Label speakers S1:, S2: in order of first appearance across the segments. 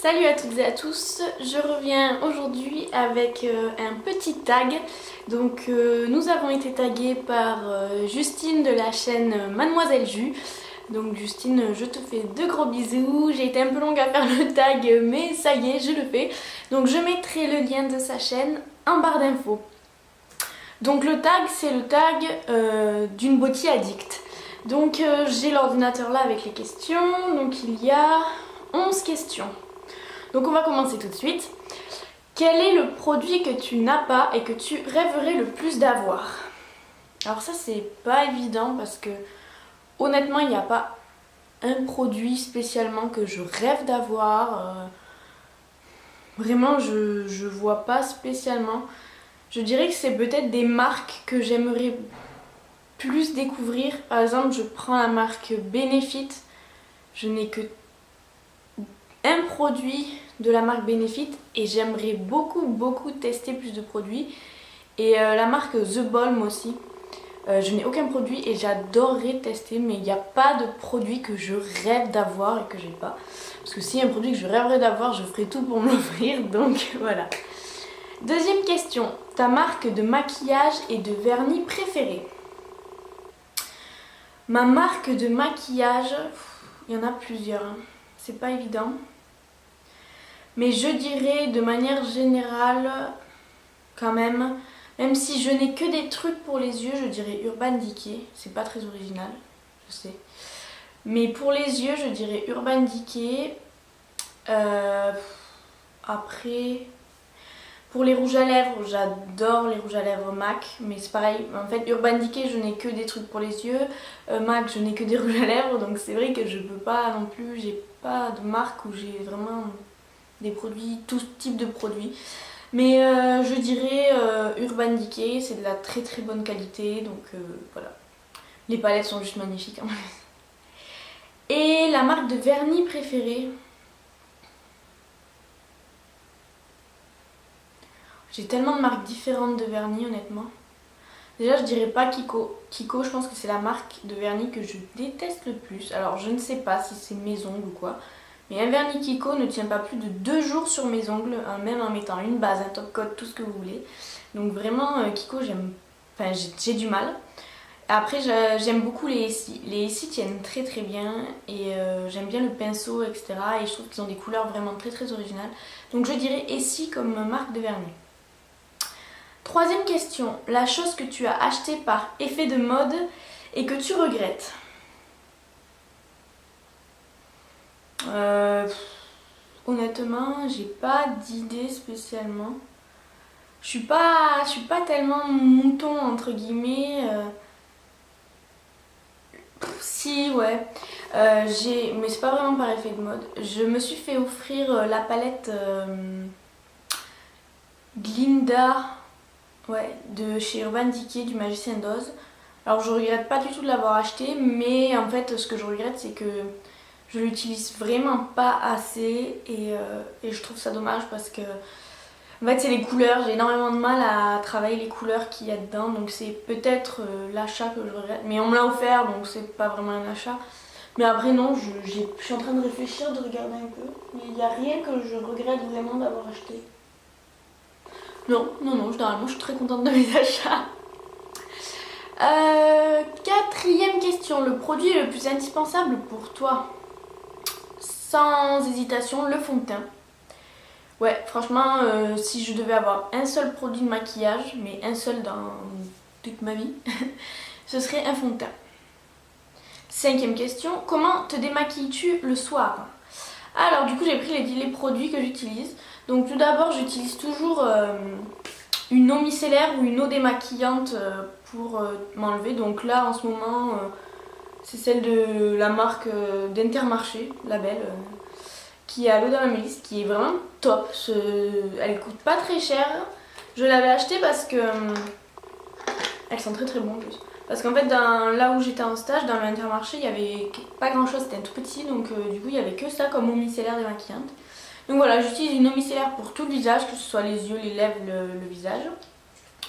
S1: Salut à toutes et à tous, je reviens aujourd'hui avec un petit tag. Donc nous avons été tagués par Justine de la chaîne Mademoiselle Jus. Donc Justine, je te fais de gros bisous. J'ai été un peu longue à faire le tag mais ça y est, je le fais. Donc je mettrai le lien de sa chaîne en barre d'infos. Donc le tag, c'est le tag d'une body addict. Donc j'ai l'ordinateur là avec les questions. Donc il y a 11 questions. Donc on va commencer tout de suite. Quel est le produit que tu n'as pas et que tu rêverais le plus d'avoir? Alors ça c'est pas évident parce que honnêtement il n'y a pas un produit spécialement que je rêve d'avoir. Vraiment je vois pas spécialement. Je dirais que c'est peut-être des marques que j'aimerais plus découvrir. Par exemple je prends la marque Benefit. Je n'ai que un produit de la marque Benefit et j'aimerais beaucoup tester plus de produits. Et la marque The Balm aussi. Je n'ai aucun produit et j'adorerais tester, mais il n'y a pas de produit que je rêve d'avoir et que j'ai pas. Parce que s'il y a un produit que je rêverais d'avoir, je ferais tout pour me l'offrir, donc voilà. Deuxième question, ta marque de maquillage et de vernis préférée? Ma marque de maquillage, il y en a plusieurs, hein. C'est pas évident. Mais je dirais de manière générale, quand même si je n'ai que des trucs pour les yeux, je dirais Urban Decay. C'est pas très original, je sais. Mais pour les yeux, je dirais Urban Decay. Après, pour les rouges à lèvres, j'adore les rouges à lèvres MAC. Mais c'est pareil, en fait Urban Decay, je n'ai que des trucs pour les yeux. MAC, je n'ai que des rouges à lèvres. Donc c'est vrai que je peux pas non plus, j'ai pas de marque où j'ai vraiment des produits, tout type de produits. Mais je dirais Urban Decay, c'est de la très bonne qualité, donc voilà. Les palettes sont juste magnifiques. Hein. Et la marque de vernis préférée, j'ai tellement de marques différentes de vernis honnêtement. Déjà je dirais pas Kiko. Kiko, je pense que c'est la marque de vernis que je déteste le plus. Alors je ne sais pas si c'est mes ongles ou quoi. Mais un vernis Kiko ne tient pas plus de 2 jours sur mes ongles, hein, même en mettant une base, un top coat, tout ce que vous voulez. Donc vraiment Kiko, j'ai du mal. Après j'aime beaucoup les Essie. Les Essie tiennent très bien et j'aime bien le pinceau, etc. Et je trouve qu'ils ont des couleurs vraiment très originales. Donc je dirais Essie comme marque de vernis. Troisième question, la chose que tu as achetée par effet de mode et que tu regrettes? Honnêtement, j'ai pas d'idée spécialement. Je suis pas tellement mouton entre guillemets. Si, ouais. Mais c'est pas vraiment par effet de mode. Je me suis fait offrir la palette Glinda, ouais, de chez Urban Decay du Magicien d'Oz. Alors je regrette pas du tout de l'avoir acheté, mais en fait ce que je regrette c'est que je l'utilise vraiment pas assez et je trouve ça dommage parce que en fait c'est les couleurs, j'ai énormément de mal à travailler les couleurs qu'il y a dedans, donc c'est peut-être l'achat que je regrette, mais on me l'a offert donc c'est pas vraiment un achat. Mais après non, je suis en train de réfléchir, de regarder un peu, mais il n'y a rien que je regrette vraiment d'avoir acheté. Non, généralement je suis très contente de mes achats. Quatrième question, le produit le plus indispensable pour toi? Sans hésitation, le fond de teint. Ouais, franchement, si je devais avoir un seul produit de maquillage, mais un seul dans toute ma vie, ce serait un fond de teint. Cinquième question, comment te démaquilles-tu le soir? Alors du coup j'ai pris les produits que j'utilise. Donc tout d'abord j'utilise toujours une eau micellaire ou une eau démaquillante pour m'enlever. Donc là en ce moment c'est celle de la marque d'Intermarché, la belle, qui est à l'eau d'Amamélis, qui est vraiment top. Elle coûte pas très cher. Je l'avais achetée parce que elles sont très bon en plus. Parce qu'en fait là où j'étais en stage, dans l'Intermarché, il y avait pas grand chose, c'était un tout petit, donc du coup il y avait que ça comme eau micellaire démaquillante. Donc voilà, j'utilise une eau micellaire pour tout le visage, que ce soit les yeux, les lèvres, le visage.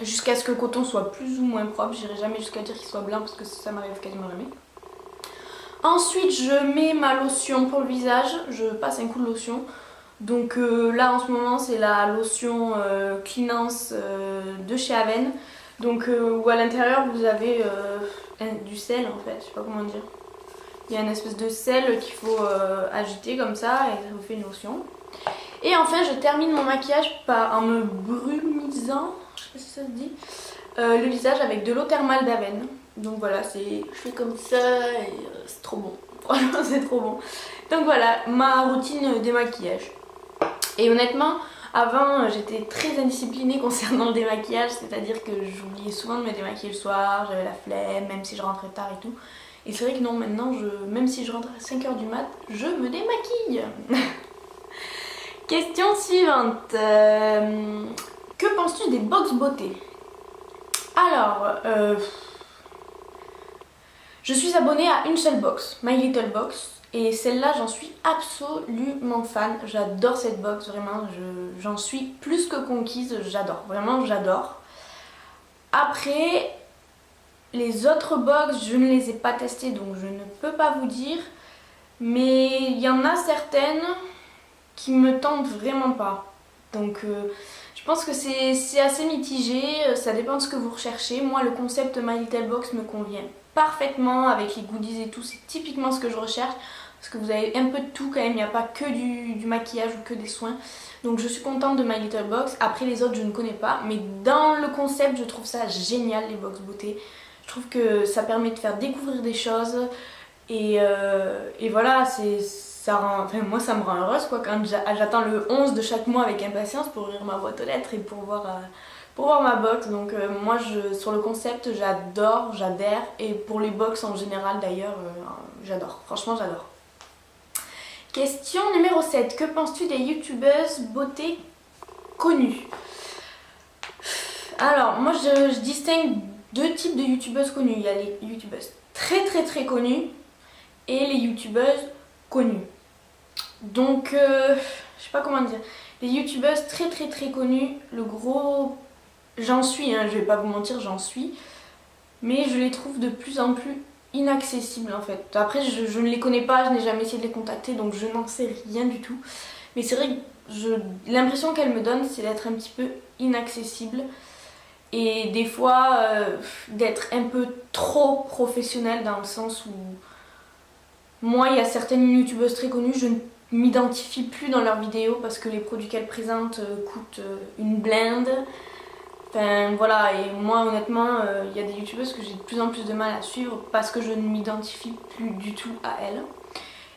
S1: Jusqu'à ce que le coton soit plus ou moins propre. J'irai jamais jusqu'à dire qu'il soit blanc parce que ça m'arrive quasiment jamais. Ensuite je mets ma lotion pour le visage, je passe un coup de lotion. Donc là en ce moment c'est la lotion Cleanance de chez Aven. Donc où à l'intérieur vous avez du sel en fait, je sais pas comment dire. Il y a une espèce de sel qu'il faut agiter comme ça et ça vous fait une lotion. Et enfin je termine mon maquillage en me brumisant, je sais pas si ça se dit, le visage avec de l'eau thermale d'Aven. Donc voilà, je fais comme ça et c'est trop bon. Franchement c'est trop bon. Donc voilà, ma routine démaquillage. Et honnêtement, avant j'étais très indisciplinée concernant le démaquillage, c'est-à-dire que j'oubliais souvent de me démaquiller le soir, j'avais la flemme, même si je rentrais tard et tout. Et c'est vrai que non, maintenant, même si je rentre à 5 h du mat, je me démaquille. Question suivante. Que penses-tu des box beauté? Alors, je suis abonnée à une seule box, My Little Box. Et celle-là, j'en suis absolument fan. J'adore cette box, vraiment. J'en suis plus que conquise. J'adore, vraiment, j'adore. Après, les autres box, je ne les ai pas testées, donc je ne peux pas vous dire. Mais il y en a certaines qui me tentent vraiment pas. Donc je pense que c'est assez mitigé, ça dépend de ce que vous recherchez. Moi le concept My Little Box me convient parfaitement avec les goodies et tout, c'est typiquement ce que je recherche. Parce que vous avez un peu de tout quand même, il n'y a pas que du maquillage ou que des soins. Donc je suis contente de My Little Box. Après les autres je ne connais pas, mais dans le concept je trouve ça génial les box beauté. Je trouve que ça permet de faire découvrir des choses. Et voilà, moi ça me rend heureuse quoi, quand j'attends le 11 de chaque mois avec impatience pour ouvrir ma boîte aux lettres et pour voir ma box. Donc moi sur le concept j'adore, j'adhère, et pour les box en général d'ailleurs j'adore, franchement j'adore. Question numéro 7. Que penses-tu des youtubeuses beauté connues? Alors moi je distingue deux types de youtubeuses connues. Il y a les youtubeuses très connues et les youtubeuses connues. Donc je sais pas comment dire. Les youtubeuses très connues, le gros, j'en suis, hein, je vais pas vous mentir, j'en suis, mais je les trouve de plus en plus inaccessibles en fait. Après je ne les connais pas, je n'ai jamais essayé de les contacter, donc je n'en sais rien du tout. Mais c'est vrai que l'impression qu'elles me donnent, c'est d'être un petit peu inaccessible. Et des fois d'être un peu trop professionnelle, dans le sens où moi il y a certaines youtubeuses très connues, je ne m'identifie plus dans leurs vidéos parce que les produits qu'elles présentent coûtent une blinde. Enfin voilà, et moi honnêtement il y a des youtubeuses que j'ai de plus en plus de mal à suivre parce que je ne m'identifie plus du tout à elles.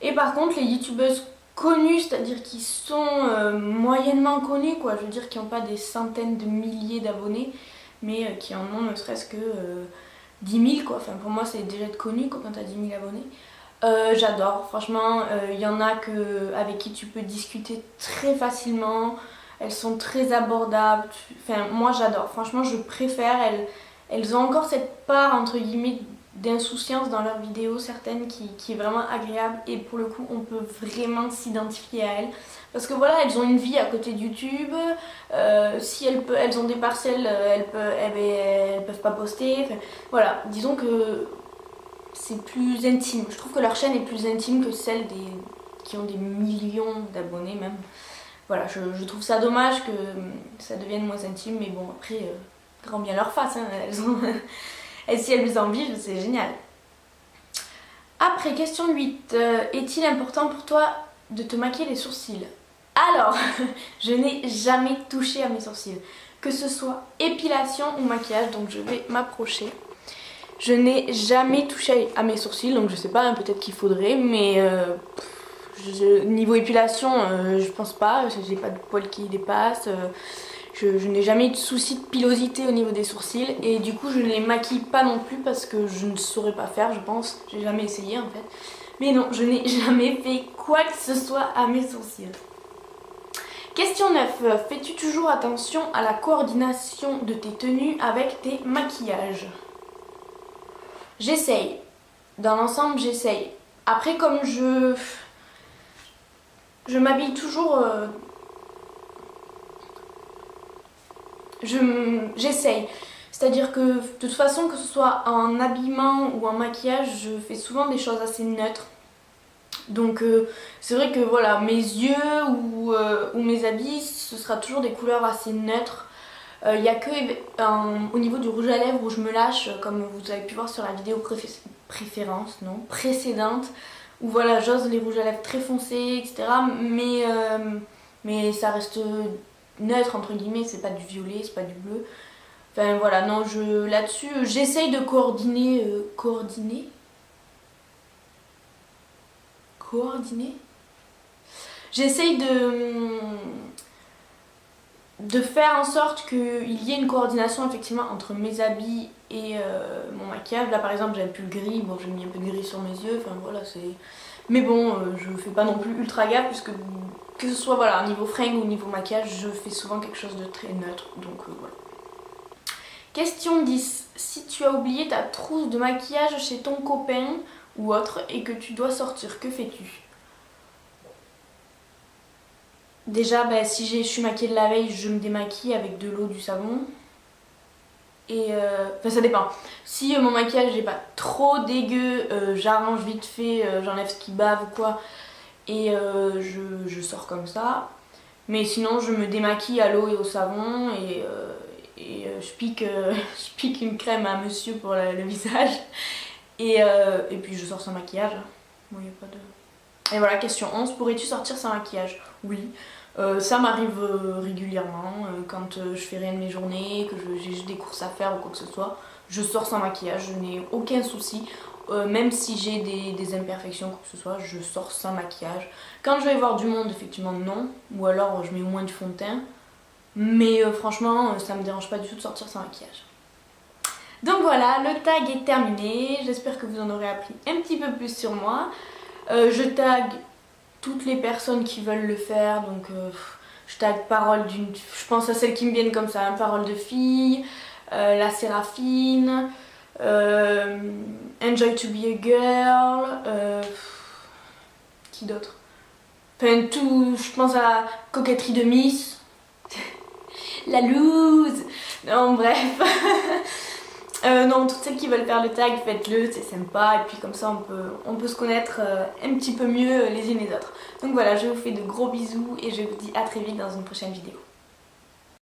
S1: Et par contre les youtubeuses connues, c'est-à-dire qui sont moyennement connues quoi, je veux dire qui n'ont pas des centaines de milliers d'abonnés, mais qui en ont ne serait-ce que 10 000 quoi. Enfin pour moi c'est déjà être connu quoi, quand t'as 10 000 abonnés. J'adore, franchement, il y en a avec qui tu peux discuter très facilement, elles sont très abordables, enfin moi j'adore, franchement je préfère, elles ont encore cette part entre guillemets d'insouciance dans leurs vidéos, certaines qui est vraiment agréable, et pour le coup on peut vraiment s'identifier à elles. Parce que voilà, elles ont une vie à côté de YouTube, si elles ont des parcelles, elles peuvent pas poster, enfin, voilà, disons que c'est plus intime. Je trouve que leur chaîne est plus intime que celle qui ont des millions d'abonnés même. Voilà, je trouve ça dommage que ça devienne moins intime, mais bon après, grand bien leur face, hein, si elles en vivent, c'est génial. Après, question 8. Est-il important pour toi de te maquiller les sourcils? Alors, je n'ai jamais touché à mes sourcils, que ce soit épilation ou maquillage, donc je vais m'approcher. Je n'ai jamais touché à mes sourcils, donc je sais pas, hein, peut-être qu'il faudrait, mais niveau épilation, je pense pas, j'ai pas de poils qui dépassent, je n'ai jamais eu de souci de pilosité au niveau des sourcils, et du coup je ne les maquille pas non plus parce que je ne saurais pas faire, je pense, j'ai jamais essayé en fait. Mais non, je n'ai jamais fait quoi que ce soit à mes sourcils. Question 9. Fais-tu toujours attention à la coordination de tes tenues avec tes maquillages? J'essaye. Dans l'ensemble, j'essaye. Après, comme je m'habille toujours... j'essaye. C'est-à-dire que de toute façon, que ce soit en habillement ou en maquillage, je fais souvent des choses assez neutres. Donc c'est vrai que voilà, mes yeux ou ou mes habits, ce sera toujours des couleurs assez neutres. Il n'y a que au niveau du rouge à lèvres où je me lâche, comme vous avez pu voir sur la vidéo précédente, où voilà, j'ose les rouges à lèvres très foncés, etc. Mais ça reste neutre entre guillemets, c'est pas du violet, c'est pas du bleu. Enfin voilà, non, là-dessus, j'essaye de coordonner. J'essaye de faire en sorte qu'il y ait une coordination effectivement entre mes habits et mon maquillage. Là par exemple j'avais plus le gris, bon j'ai mis un peu de gris sur mes yeux, enfin voilà c'est... Mais bon, je fais pas non plus ultra gaffe puisque que ce soit voilà, au niveau fringue ou au niveau maquillage, je fais souvent quelque chose de très neutre, donc voilà. Question 10. Si tu as oublié ta trousse de maquillage chez ton copain ou autre et que tu dois sortir, que fais-tu? Déjà, si je suis maquillée de la veille, je me démaquille avec de l'eau, du savon. Et enfin ça dépend. Si mon maquillage n'est pas trop dégueu, j'arrange vite fait, j'enlève ce qui bave ou quoi. Et je sors comme ça. Mais sinon je me démaquille à l'eau et au savon et je pique une crème à monsieur pour le visage. Et puis je sors sans maquillage. Bon, y a pas de... Et voilà, question 11. Pourrais-tu sortir sans maquillage? Oui. Ça m'arrive régulièrement quand je fais rien de mes journées, que j'ai juste des courses à faire ou quoi que ce soit. Je sors sans maquillage, je n'ai aucun souci. Même si j'ai des imperfections, quoi que ce soit, je sors sans maquillage. Quand je vais voir du monde, effectivement non. Ou alors je mets au moins du fond de teint. Mais franchement, ça me dérange pas du tout de sortir sans maquillage. Donc voilà, le tag est terminé. J'espère que vous en aurez appris un petit peu plus sur moi. Je tag toutes les personnes qui veulent le faire, donc je tag parole d'une... Je pense à celles qui me viennent comme ça, hein, parole de fille, la Séraphine, Enjoy to be a girl, qui d'autre? Enfin tout, je pense à Coquetterie de Miss, la loose, non bref. Non, toutes celles qui veulent faire le tag, faites-le, c'est sympa et puis comme ça on peut se connaître un petit peu mieux les unes les autres. Donc voilà, je vous fais de gros bisous et je vous dis à très vite dans une prochaine vidéo.